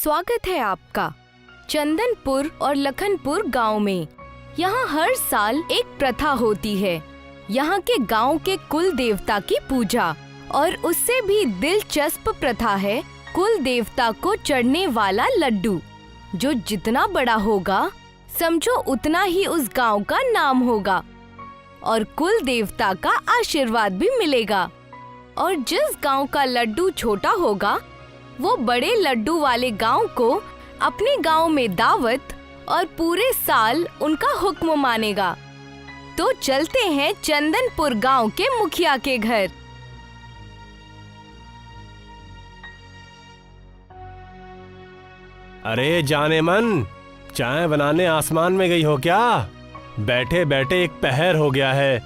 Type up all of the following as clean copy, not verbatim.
स्वागत है आपका चंदनपुर और लखनपुर गांव में। यहाँ हर साल एक प्रथा होती है, यहाँ के गांव के कुल देवता की पूजा। और उससे भी दिलचस्प प्रथा है कुल देवता को चढ़ने वाला लड्डू, जो जितना बड़ा होगा समझो उतना ही उस गांव का नाम होगा और कुल देवता का आशीर्वाद भी मिलेगा। और जिस गांव का लड्डू छोटा होगा वो बड़े लड्डू वाले गांव को अपने गांव में दावत और पूरे साल उनका हुक्म मानेगा। तो चलते हैं चंदनपुर गांव के मुखिया के घर। अरे जाने मन, चाय बनाने आसमान में गई हो क्या? बैठे बैठे एक पहर हो गया है,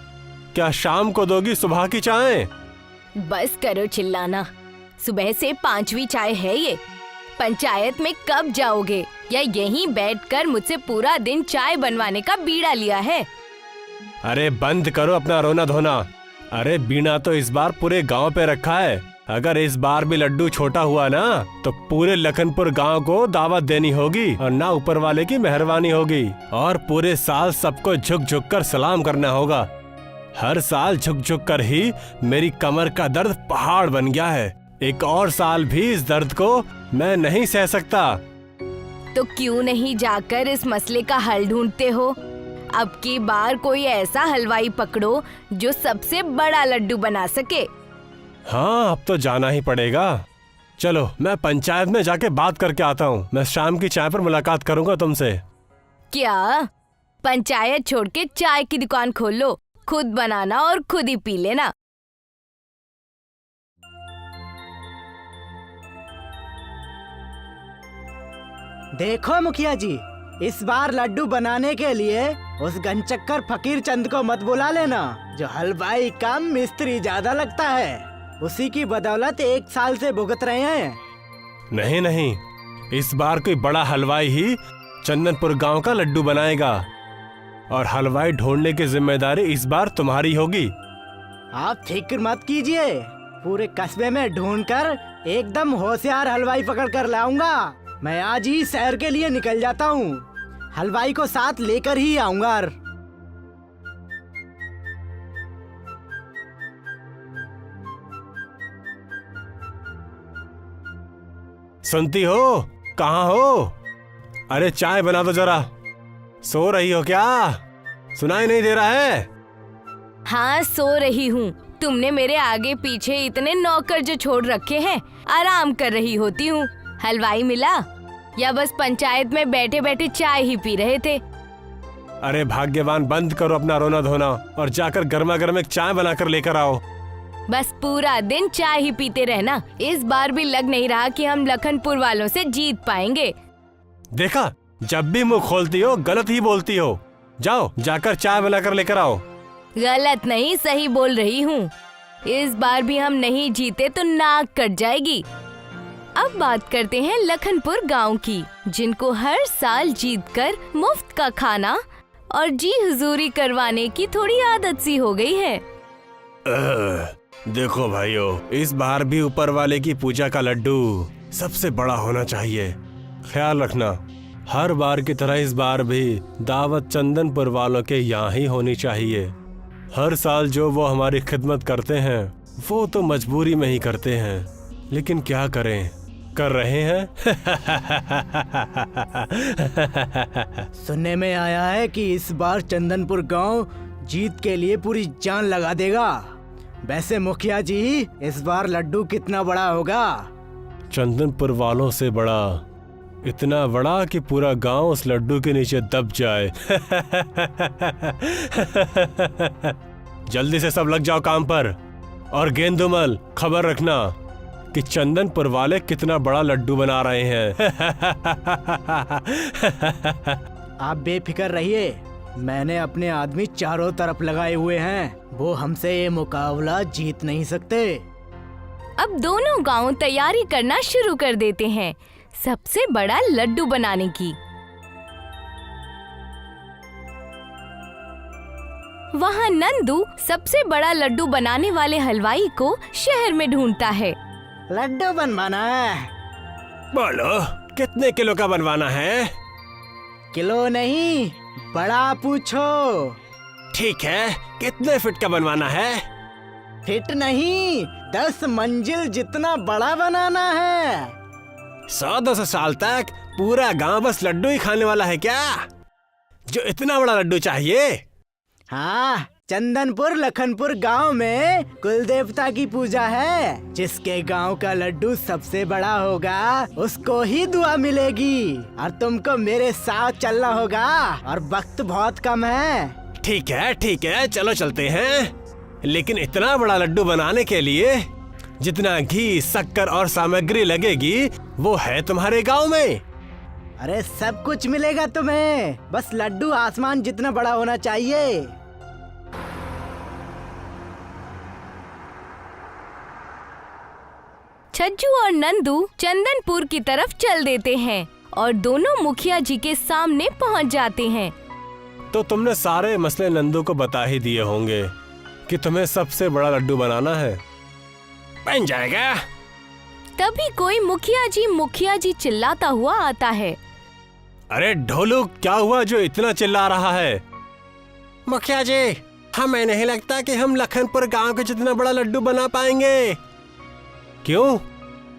क्या शाम को दोगी सुबह की चाय? बस करो चिल्लाना, सुबह से 5वीं चाय है ये। पंचायत में कब जाओगे या यहीं बैठकर मुझसे पूरा दिन चाय बनवाने का बीड़ा लिया है? अरे बंद करो अपना रोना धोना। अरे बीड़ा तो इस बार पूरे गांव पे रखा है। अगर इस बार भी लड्डू छोटा हुआ ना तो पूरे लखनपुर गांव को दावत देनी होगी और ना ऊपर वाले की मेहरबानी होगी। और पूरे साल सबको झुक झुक कर सलाम करना होगा। हर साल झुक झुक कर ही मेरी कमर का दर्द पहाड़ बन गया है। एक और साल भी इस दर्द को मैं नहीं सह सकता। तो क्यों नहीं जाकर इस मसले का हल ढूंढते हो? अब की बार कोई ऐसा हलवाई पकड़ो जो सबसे बड़ा लड्डू बना सके। हाँ, अब तो जाना ही पड़ेगा। चलो मैं पंचायत में जाके बात करके आता हूँ। मैं शाम की चाय पर मुलाकात करूँगा तुमसे। क्या? पंचायत छोड़ के चाय की दुकान खोल लो, खुद बनाना और खुद ही पी लेना। देखो मुखिया जी, इस बार लड्डू बनाने के लिए उस गनचक्कर फकीर चंद को मत बुला लेना, जो हलवाई कम मिस्त्री ज्यादा लगता है। उसी की बदौलत 1 साल से भुगत रहे हैं। नहीं नहीं, इस बार कोई बड़ा हलवाई ही चंदनपुर गांव का लड्डू बनाएगा और हलवाई ढूंढने की जिम्मेदारी इस बार तुम्हारी होगी। आप फिक्र मत कीजिए, पूरे कस्बे में ढूंढकर एकदम होशियार हलवाई पकड़ कर लाऊंगा। मैं आज ही शहर के लिए निकल जाता हूँ, हलवाई को साथ लेकर ही आऊंगा। सुनती हो? कहाँ हो? अरे चाय बना दो जरा। सो रही हो क्या? सुनाई नहीं दे रहा है? हाँ, सो रही हूँ। तुमने मेरे आगे पीछे इतने नौकर जो छोड़ रखे हैं, आराम कर रही होती हूँ। हलवाई मिला या बस पंचायत में बैठे बैठे चाय ही पी रहे थे? अरे भाग्यवान, बंद करो अपना रोना धोना और जाकर गर्मा गर्म एक चाय बनाकर लेकर आओ। बस पूरा दिन चाय ही पीते रहना। इस बार भी लग नहीं रहा कि हम लखनपुर वालों से जीत पाएंगे। देखा, जब भी मुंह खोलती हो गलत ही बोलती हो। जाओ जाकर चाय बनाकर लेकर आओ। गलत नहीं, सही बोल रही हूँ। इस बार भी हम नहीं जीते तो नाक कट जाएगी। अब बात करते हैं लखनपुर गांव की, जिनको हर साल जीतकर मुफ्त का खाना और जी हुजूरी करवाने की थोड़ी आदत सी हो गई है। देखो भाइयों, इस बार भी ऊपर वाले की पूजा का लड्डू सबसे बड़ा होना चाहिए। ख्याल रखना, हर बार की तरह इस बार भी दावत चंदनपुर वालों के यहाँ ही होनी चाहिए। हर साल जो वो हमारी खिदमत करते हैं वो तो मजबूरी में ही करते हैं, लेकिन क्या करें, कर रहे हैं। सुनने में आया है कि इस बार चंदनपुर गांव जीत के लिए पूरी जान लगा देगा। वैसे मुखिया जी, इस बार लड्डू कितना बड़ा होगा? चंदनपुर वालों से बड़ा, इतना बड़ा कि पूरा गांव उस लड्डू के नीचे दब जाए। जल्दी से सब लग जाओ काम पर। और गेंदुमल, खबर रखना कि चंदनपुर वाले कितना बड़ा लड्डू बना रहे हैं। आप बेफिक्र रहिए, मैंने अपने आदमी चारों तरफ लगाए हुए हैं। वो हमसे ये मुकाबला जीत नहीं सकते। अब दोनों गांव तैयारी करना शुरू कर देते हैं सबसे बड़ा लड्डू बनाने की। वहाँ नंदू सबसे बड़ा लड्डू बनाने वाले हलवाई को शहर में ढूंढता है। लड्डू बनवाना है? बोलो, कितने किलो का बनवाना है? किलो नहीं, बड़ा पूछो। ठीक है, कितने फीट का बनवाना है? फिट नहीं, 10 मंजिल जितना बड़ा बनाना है। 100-200 साल तक पूरा गांव बस लड्डू ही खाने वाला है क्या, जो इतना बड़ा लड्डू चाहिए? हाँ, चंदनपुर लखनपुर गांव में कुल देवता की पूजा है। जिसके गांव का लड्डू सबसे बड़ा होगा उसको ही दुआ मिलेगी। और तुमको मेरे साथ चलना होगा और वक्त बहुत कम है। ठीक है, चलो चलते हैं। लेकिन इतना बड़ा लड्डू बनाने के लिए जितना घी, शक्कर और सामग्री लगेगी वो है तुम्हारे गांव में। अरे सब कुछ मिलेगा तुम्हें, बस लड्डू आसमान जितना बड़ा होना चाहिए। छज्जू और नंदू चंदनपुर की तरफ चल देते हैं और दोनों मुखिया जी के सामने पहुंच जाते हैं। तो तुमने सारे मसले नंदू को बता ही दिए होंगे कि तुम्हें सबसे बड़ा लड्डू बनाना है। बन जाएगा। तभी कोई मुखिया जी चिल्लाता हुआ आता है। अरे ढोलू, क्या हुआ जो इतना चिल्ला रहा है? मुखिया जी, हमें नहीं लगता कि हम लखनपुर गांव के जितना बड़ा लड्डू बना पाएंगे। क्यों?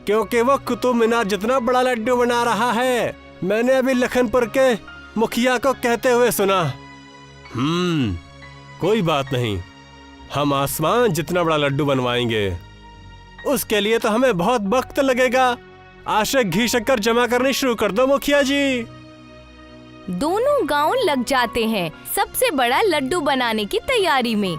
क्योंकि वो कुतुब मीनार जितना बड़ा लड्डू बना रहा है। मैंने अभी लखनपुर के मुखिया को कहते हुए सुना। कोई बात नहीं, हम आसमान जितना बड़ा लड्डू बनवाएंगे। उसके लिए तो हमें बहुत वक्त लगेगा। आज से घी शक्कर जमा करनी शुरू कर दो मुखिया जी। दोनों गांव लग जाते हैं सबसे बड़ा लड्डू बनाने की तैयारी में।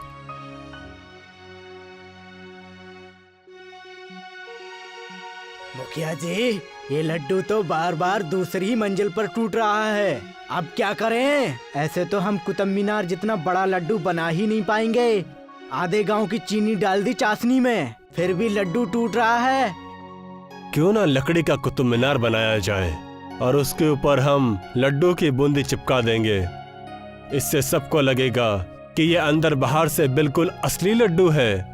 मुखिया जी, ये लड्डू तो बार बार दूसरी मंजिल पर टूट रहा है। अब क्या करें? ऐसे तो हम कुतुब मीनार जितना बड़ा लड्डू बना ही नहीं पाएंगे। आधे गांव की चीनी डाल दी चाशनी में, फिर भी लड्डू टूट रहा है। क्यों ना लकड़ी का कुतुब मीनार बनाया जाए और उसके ऊपर हम लड्डू की बूंदी चिपका देंगे। इससे सबको लगेगा कि ये अंदर बाहर से बिल्कुल असली लड्डू है।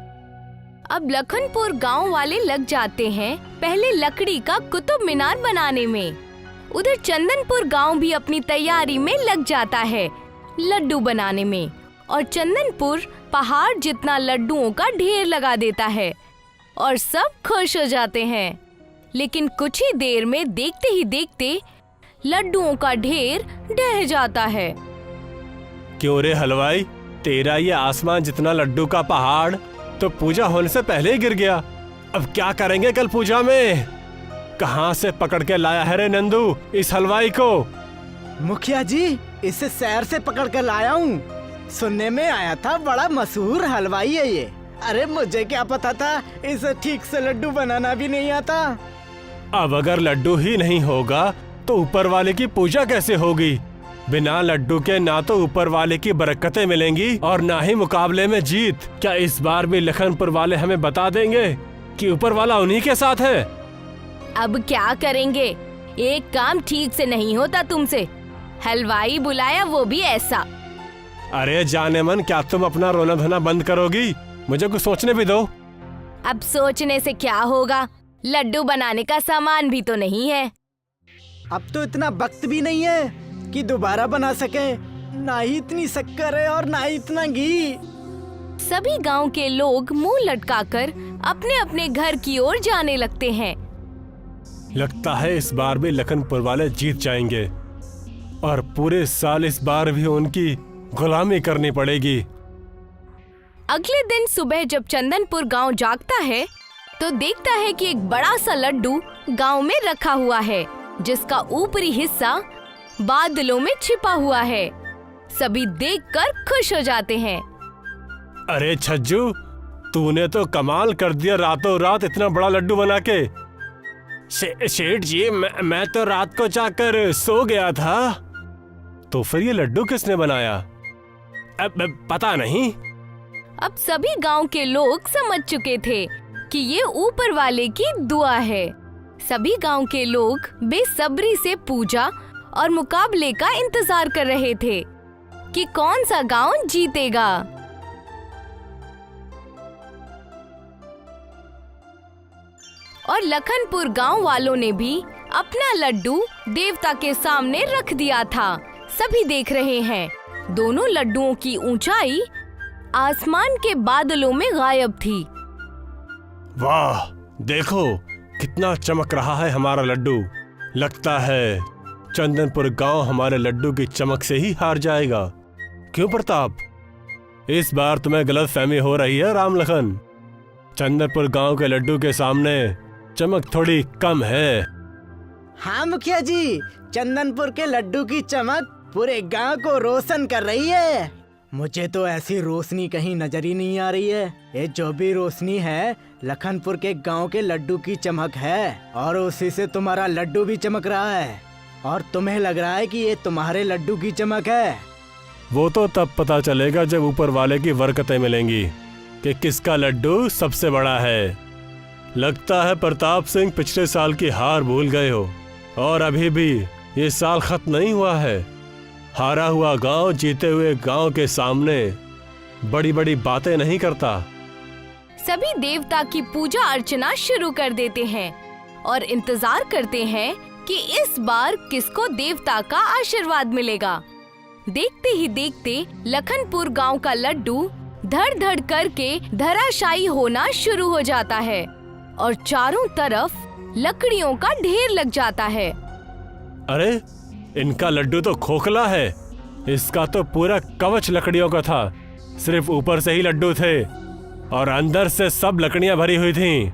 अब लखनपुर गांव वाले लग जाते हैं पहले लकड़ी का कुतुब मीनार बनाने में। उधर चंदनपुर गांव भी अपनी तैयारी में लग जाता है लड्डू बनाने में और चंदनपुर पहाड़ जितना लड्डुओं का ढेर लगा देता है और सब खुश हो जाते हैं। लेकिन कुछ ही देर में देखते ही देखते लड्डुओं का ढेर ढह जाता है। क्यों रे हलवाई, तेरा ये आसमान जितना लड्डू का पहाड़ तो पूजा होने से पहले ही गिर गया। अब क्या करेंगे कल पूजा में? कहाँ से पकड़ के लाया है रे नंदू इस हलवाई को? मुखिया जी, इसे शहर से पकड़ कर लाया हूँ। सुनने में आया था बड़ा मशहूर हलवाई है ये। अरे मुझे क्या पता था, इसे ठीक से लड्डू बनाना भी नहीं आता। अब अगर लड्डू ही नहीं होगा तो ऊपर वाले की पूजा कैसे होगी? बिना लड्डू के ना तो ऊपर वाले की बरकतें मिलेंगी और ना ही मुकाबले में जीत। क्या इस बार भी लखनपुर वाले हमें बता देंगे कि ऊपर वाला उन्हीं के साथ है? अब क्या करेंगे? एक काम ठीक से नहीं होता तुमसे। हलवाई बुलाया, वो भी ऐसा। अरे जाने मन, क्या तुम अपना रोना धोना बंद करोगी? मुझे कुछ सोचने भी दो। अब सोचने से क्या होगा? लड्डू बनाने का सामान भी तो नहीं है। अब तो इतना वक्त भी नहीं है कि दोबारा बना सके। ना ही इतनी शक्कर है और ना ही इतना घी। सभी गांव के लोग मुंह लटकाकर अपने अपने घर की ओर जाने लगते हैं। लगता है इस बार भी लखनपुर वाले जीत जाएंगे और पूरे साल इस बार भी उनकी गुलामी करनी पड़ेगी। अगले दिन सुबह जब चंदनपुर गांव जागता है तो देखता है कि एक बड़ा सा लड्डू गांव में रखा हुआ है, जिसका ऊपरी हिस्सा बादलों में छिपा हुआ है। सभी देखकर खुश हो जाते हैं। अरे छज्जू, तूने तो कमाल कर दिया रातों रात इतना बड़ा लड्डू बना के। सेठ जी, मैं तो रात को जाकर सो गया था। तो फिर ये लड्डू किसने बनाया? अब पता नहीं। अब सभी गांव के लोग समझ चुके थे कि ये ऊपर वाले की दुआ है। सभी गांव के लोग बेसब्री से पूजा और मुकाबले का इंतजार कर रहे थे कि कौन सा गांव जीतेगा। और लखनपुर गांव वालों ने भी अपना लड्डू देवता के सामने रख दिया था। सभी देख रहे हैं। दोनों लड्डुओं की ऊंचाई आसमान के बादलों में गायब थी। वाह, देखो कितना चमक रहा है हमारा लड्डू। लगता है चंदनपुर गांव हमारे लड्डू की चमक से ही हार जाएगा। क्यों प्रताप, इस बार तुम्हें गलतफहमी हो रही है राम लखन। चंदनपुर गांव के लड्डू के सामने चमक थोड़ी कम है। हाँ मुखिया जी, चंदनपुर के लड्डू की चमक पूरे गांव को रोशन कर रही है। मुझे तो ऐसी रोशनी कहीं नजर ही नहीं आ रही है। ये जो भी रोशनी है लखनपुर के गांव के लड्डू की चमक है, और उसी से तुम्हारा लड्डू भी चमक रहा है। और तुम्हें लग रहा है कि ये तुम्हारे लड्डू की चमक है। वो तो तब पता चलेगा जब ऊपर वाले की बरकतें मिलेंगी कि किसका लड्डू सबसे बड़ा है। लगता है प्रताप सिंह पिछले साल की हार भूल गए हो, और अभी भी ये साल खत्म नहीं हुआ है। हारा हुआ गांव जीते हुए गांव के सामने बड़ी बड़ी बातें नहीं करता। सभी देवता की पूजा अर्चना शुरू कर देते हैं और इंतजार करते हैं कि इस बार किसको देवता का आशीर्वाद मिलेगा। देखते ही देखते लखनपुर गांव का लड्डू धड़ धड़ करके धराशायी होना शुरू हो जाता है और चारों तरफ लकड़ियों का ढेर लग जाता है। अरे, इनका लड्डू तो खोखला है। इसका तो पूरा कवच लकड़ियों का था। सिर्फ ऊपर से ही लड्डू थे और अंदर से सब लकड़ियां भरी हुई थीं।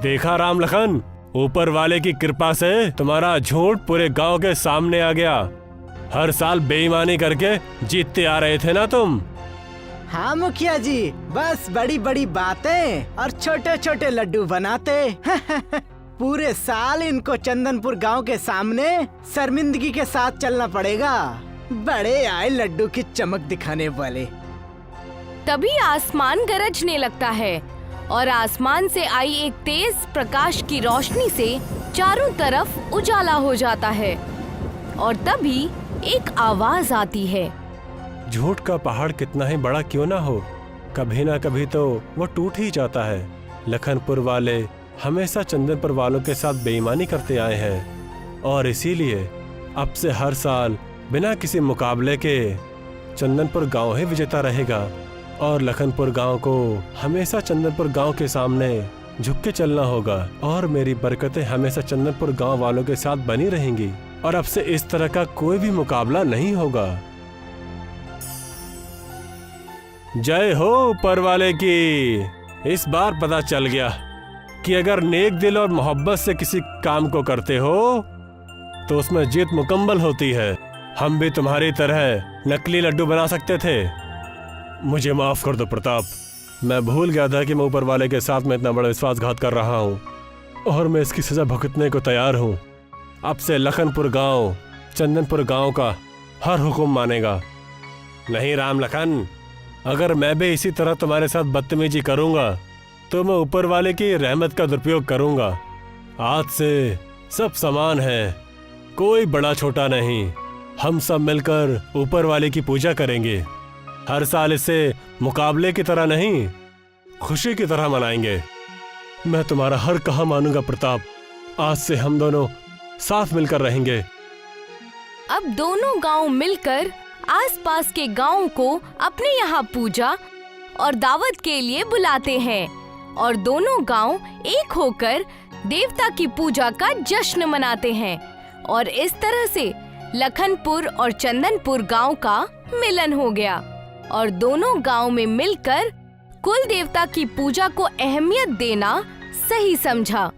देखा राम लखन, ऊपर वाले की कृपा से तुम्हारा झूठ पूरे गांव के सामने आ गया। हर साल बेईमानी करके जीतते आ रहे थे ना तुम। हाँ मुखिया जी, बस बड़ी बड़ी बातें और छोटे छोटे लड्डू बनाते। पूरे साल इनको चंदनपुर गांव के सामने शर्मिंदगी के साथ चलना पड़ेगा। बड़े आए लड्डू की चमक दिखाने वाले। तभी आसमान गरजने लगता है और आसमान से आई एक तेज प्रकाश की रोशनी से चारों तरफ उजाला हो जाता है। और तभी एक आवाज आती है। झूठ का पहाड़ कितना ही बड़ा क्यों ना हो, कभी ना कभी तो वो टूट ही जाता है। लखनपुर वाले हमेशा चंदनपुर वालों के साथ बेईमानी करते आए हैं, और इसीलिए अब से हर साल बिना किसी मुकाबले के चंदनपुर गांव ही विजेता रहेगा। और लखनपुर गांव को हमेशा चंदनपुर गांव के सामने झुक के चलना होगा, और मेरी बरकतें हमेशा चंदनपुर गांव वालों के साथ बनी रहेंगी, और अब से इस तरह का कोई भी मुकाबला नहीं होगा। जय हो ऊपर वाले की। इस बार पता चल गया कि अगर नेक दिल और मोहब्बत से किसी काम को करते हो तो उसमें जीत मुकम्मल होती है। हम भी तुम्हारी तरह नकली लड्डू बना सकते थे। मुझे माफ कर दो प्रताप, मैं भूल गया था कि मैं ऊपर वाले के साथ में इतना बड़ा विश्वासघात कर रहा हूँ, और मैं इसकी सजा भुगतने को तैयार हूँ। अब से लखनपुर गांव चंदनपुर गांव का हर हुक्म मानेगा। नहीं राम लखन, अगर मैं भी इसी तरह तुम्हारे साथ बदतमीजी करूंगा तो मैं ऊपर वाले की रहमत का दुरुपयोग करूंगा। आज से सब समान है, कोई बड़ा छोटा नहीं। हम सब मिलकर ऊपर वाले की पूजा करेंगे। हर साल इसे मुकाबले की तरह नहीं, खुशी की तरह मनाएंगे। मैं तुम्हारा हर कहा मानूंगा प्रताप। आज से हम दोनों साथ मिलकर रहेंगे। अब दोनों गांव मिलकर आसपास के गांव को अपने यहाँ पूजा और दावत के लिए बुलाते हैं, और दोनों गांव एक होकर देवता की पूजा का जश्न मनाते हैं। और इस तरह से लखनपुर और चंदनपुर गांव का मिलन हो गया, और दोनों गांव में मिलकर कुल देवता की पूजा को अहमियत देना सही समझा।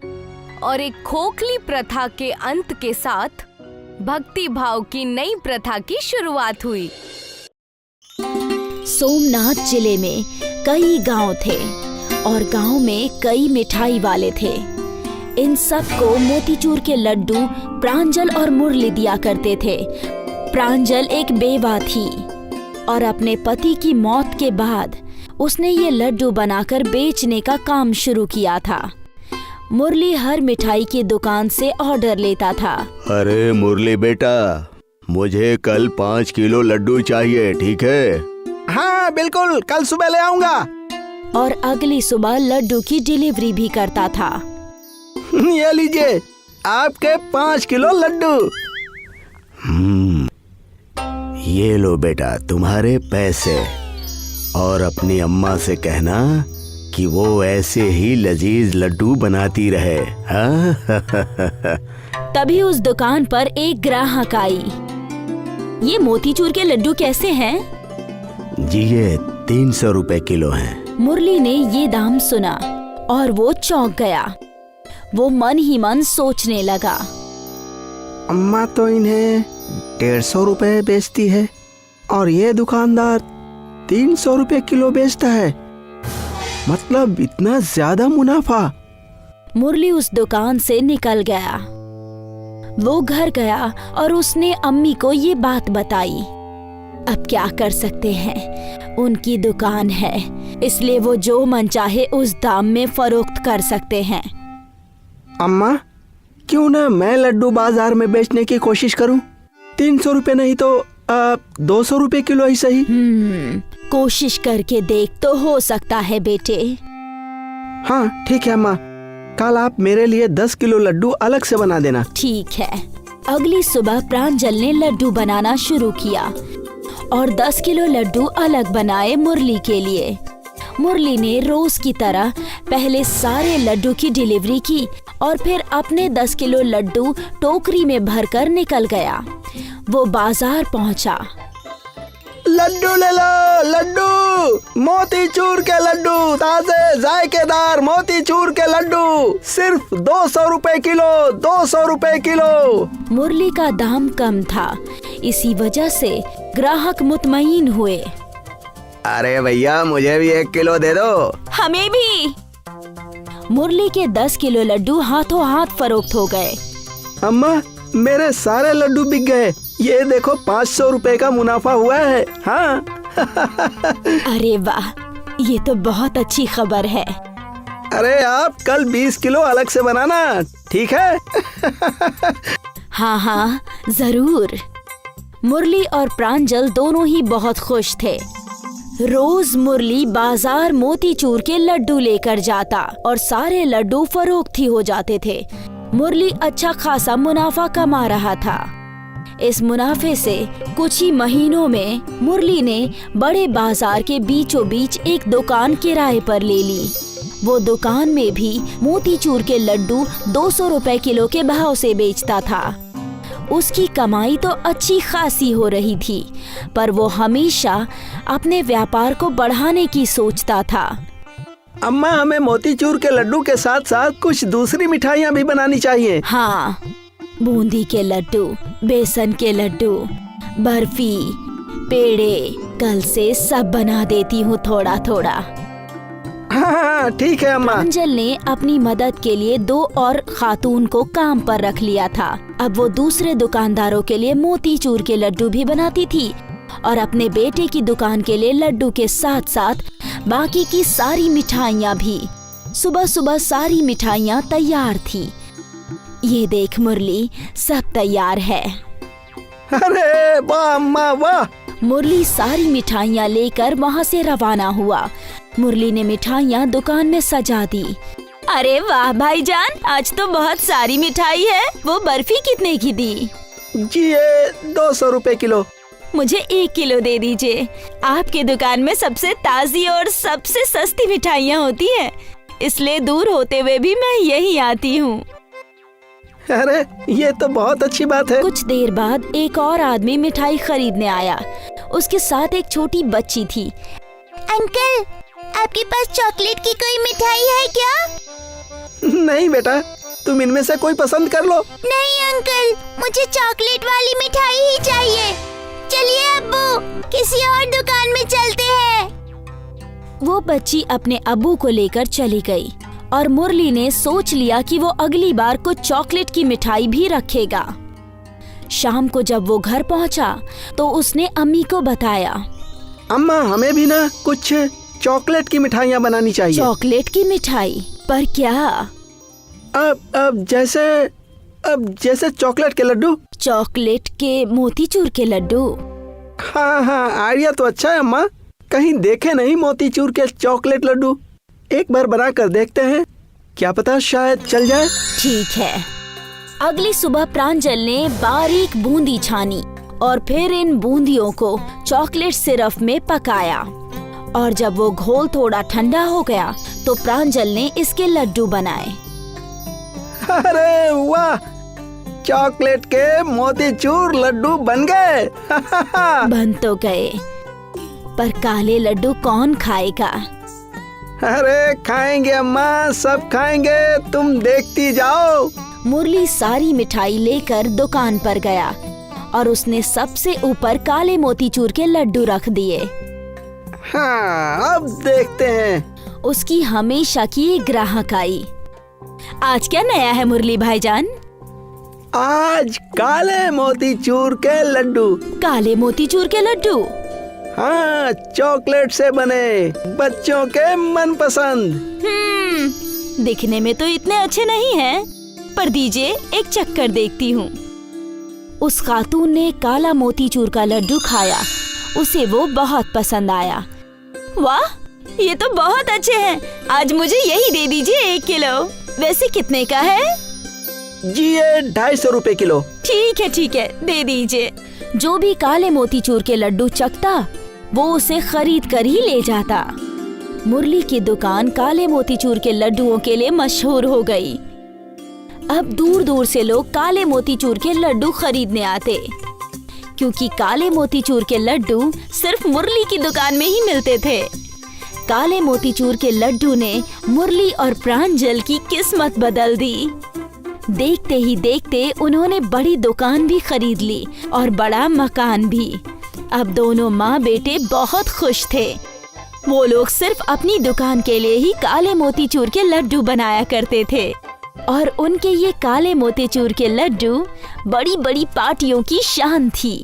और एक खोखली प्रथा के अंत के साथ भक्ति भाव की नई प्रथा की शुरुआत हुई। सोमनाथ जिले में कई गांव थे और गांव में कई मिठाई वाले थे। इन सब को मोतीचूर के लड्डू प्रांजल और मुरली दिया करते थे। प्रांजल एक बेवा थी और अपने पति की मौत के बाद उसने ये लड्डू बनाकर बेचने का काम शुरू किया था। मुरली हर मिठाई की दुकान से ऑर्डर लेता था। अरे मुरली बेटा, मुझे कल 5 किलो लड्डू चाहिए, ठीक है? हाँ बिल्कुल, कल सुबह ले आऊंगा। और अगली सुबह लड्डू की डिलीवरी भी करता था। ये लीजिए, आपके 5 किलो लड्डू। ये लो बेटा तुम्हारे पैसे, और अपनी अम्मा से कहना कि वो ऐसे ही लजीज लड्डू बनाती रहे। हाँ? तभी उस दुकान पर एक ग्राहक आई। ये मोतीचूर के लड्डू कैसे हैं? जी ये 300 रुपए किलो हैं। मुरली ने ये दाम सुना और वो चौंक गया। वो मन ही मन सोचने लगा, अम्मा तो इन्हें 150 रुपए बेचती है और ये दुकानदार 300 रुपए किलो बेचता है, मतलब इतना ज्यादा मुनाफा। मुरली उस दुकान से निकल गया। वो घर गया और उसने अम्मी को ये बात बताई। अब क्या कर सकते हैं, उनकी दुकान है, इसलिए वो जो मन चाहे उस दाम में फरोख्त कर सकते हैं। अम्मा क्यों ना मैं लड्डू बाजार में बेचने की कोशिश करूं? 300 रुपए नहीं तो 200 रुपए किलो ही सही। कोशिश करके देख तो हो सकता है बेटे। हाँ ठीक है अम्मा, कल आप मेरे लिए 10 किलो लड्डू अलग से बना देना। ठीक है। अगली सुबह प्रांजल ने लड्डू बनाना शुरू किया और 10 किलो लड्डू अलग बनाए मुरली के लिए। मुरली ने रोज की तरह पहले सारे लड्डू की डिलीवरी की और फिर अपने 10 किलो लड्डू टोकरी में भरकर निकल गया। वो बाजार पहुंचा। लड्डू ले लो, लड्डू, मोतीचूर के लड्डू, ताजे जायकेदार मोतीचूर के लड्डू, सिर्फ 200 रुपए किलो, 200 रुपए किलो। मुरली का दाम कम था, इसी वजह से ग्राहक मुतमईन हुए। अरे भैया मुझे भी 1 किलो दे दो। हमें भी। मुरली के 10 किलो लड्डू हाथों हाथ फरोख्त हो गए। अम्मा मेरे सारे लड्डू बिक गए, ये देखो 500 रुपए का मुनाफा हुआ है। हाँ। अरे वाह, ये तो बहुत अच्छी खबर है। अरे आप कल 20 किलो अलग से बनाना, ठीक है? हाँ हाँ जरूर। मुरली और प्रांजल दोनों ही बहुत खुश थे। रोज मुरली बाजार मोतीचूर के लड्डू लेकर जाता और सारे लड्डू फरोख्त ही हो जाते थे। मुरली अच्छा खासा मुनाफा कमा रहा था। इस मुनाफे से कुछ ही महीनों में मुरली ने बड़े बाजार के बीचों बीच एक दुकान किराए पर ले ली। वो दुकान में भी मोतीचूर के लड्डू 200 रुपए किलो के भाव से बेचता था। उसकी कमाई तो अच्छी खासी हो रही थी, पर वो हमेशा अपने व्यापार को बढ़ाने की सोचता था। अम्मा हमें मोतीचूर के लड्डू के साथ साथ कुछ दूसरी मिठाइयाँ भी बनानी चाहिए। हाँ, बूंदी के लड्डू, बेसन के लड्डू, बर्फी, पेड़े, कल से सब बना देती हूँ थोड़ा थोड़ा। हाँ ठीक है अम्मा। प्रांजल ने अपनी मदद के लिए 2 और खातून को काम पर रख लिया था। अब वो दूसरे दुकानदारों के लिए मोतीचूर के लड्डू भी बनाती थी और अपने बेटे की दुकान के लिए लड्डू के साथ साथ बाकी की सारी मिठाइयाँ भी। सुबह सुबह सारी मिठाइयाँ तैयार थी। ये देख मुरली, सब तैयार है। अरे वाह अम्मा वाह। मुरली सारी मिठाइयाँ लेकर वहाँ से रवाना हुआ। मुरली ने मिठाइयाँ दुकान में सजा दी। अरे वाह भाईजान, आज तो बहुत सारी मिठाई है। वो बर्फी कितने की दी? जी ये 200 रुपए किलो। मुझे 1 किलो दे दीजिए। आपके दुकान में सबसे ताजी और सबसे सस्ती मिठाइयाँ होती हैं, इसलिए दूर होते हुए भी मैं यही आती हूँ। अरे ये तो बहुत अच्छी बात है। कुछ देर बाद एक और आदमी मिठाई खरीदने आया। उसके साथ एक छोटी बच्ची थी। अंकल, आपके पास चॉकलेट की कोई मिठाई है क्या? नहीं बेटा, तुम इनमें से कोई पसंद कर लो। नहीं अंकल, मुझे चॉकलेट वाली मिठाई ही चाहिए। चलिए अब्बू, किसी और दुकान में चलते हैं। वो बच्ची अपने अब्बू को लेकर चली गई और मुरली ने सोच लिया कि वो अगली बार कुछ चॉकलेट की मिठाई भी रखेगा। शाम को जब वो घर पहुंचा तो उसने अम्मी को बताया। अम्मा हमें भी ना कुछ चॉकलेट की मिठाइयाँ बनानी चाहिए। चॉकलेट की मिठाई? पर क्या? अब जैसे चॉकलेट के लड्डू। चॉकलेट के मोतीचूर के लड्डू? हाँ हाँ, आइडिया तो अच्छा है अम्मा। कहीं देखे नहीं मोतीचूर के चॉकलेट लड्डू। एक बार बना कर देखते हैं, क्या पता शायद चल जाए। ठीक है। अगली सुबह प्रांजल ने बारीक बूंदी छानी और फिर इन बूंदियों को चॉकलेट सिरप में पकाया। और जब वो घोल थोड़ा ठंडा हो गया तो प्रांजल ने इसके लड्डू बनाए। अरे वाह, चॉकलेट के मोतीचूर लड्डू बन गए। बन तो गए, पर काले लड्डू कौन खाएगा? अरे खाएंगे अम्मा, सब खाएंगे, तुम देखती जाओ। मुरली सारी मिठाई लेकर दुकान पर गया और उसने सबसे ऊपर काले मोतीचूर के लड्डू रख दिए। हाँ, अब देखते हैं। उसकी हमेशा की एक ग्राहक आई। आज क्या नया है मुरली भाईजान? आज काले मोतीचूर के लड्डू। काले मोतीचूर के लड्डू? हाँ, चॉकलेट से बने, बच्चों के मनपसंद। दिखने में तो इतने अच्छे नहीं हैं, पर दीजिए एक चक्कर देखती हूँ। उस खातून ने काला मोतीचूर का लड्डू खाया, उसे वो बहुत पसंद आया। वाह, ये तो बहुत अच्छे हैं, आज मुझे यही दे दीजिए 1 किलो। वैसे कितने का है? जी ये 250 रुपए किलो। ठीक है, दे दीजिए। जो भी काले मोतीचूर के लड्डू चखता वो उसे खरीद कर ही ले जाता। मुरली की दुकान काले मोतीचूर के लड्डुओं के लिए मशहूर हो गई। अब दूर दूर से लोग काले मोतीचूर के लड्डू खरीदने आते, क्योंकि काले मोतीचूर के लड्डू सिर्फ मुरली की दुकान में ही मिलते थे। काले मोतीचूर के लड्डू ने मुरली और प्रांजल की किस्मत बदल दी। देखते ही देखते उन्होंने बड़ी दुकान भी खरीद ली और बड़ा मकान भी। अब दोनों माँ बेटे बहुत खुश थे। वो लोग सिर्फ अपनी दुकान के लिए ही काले मोतीचूर के लड्डू बनाया करते थे और उनके ये काले मोतीचूर के लड्डू बड़ी बड़ी पार्टियों की शान थी।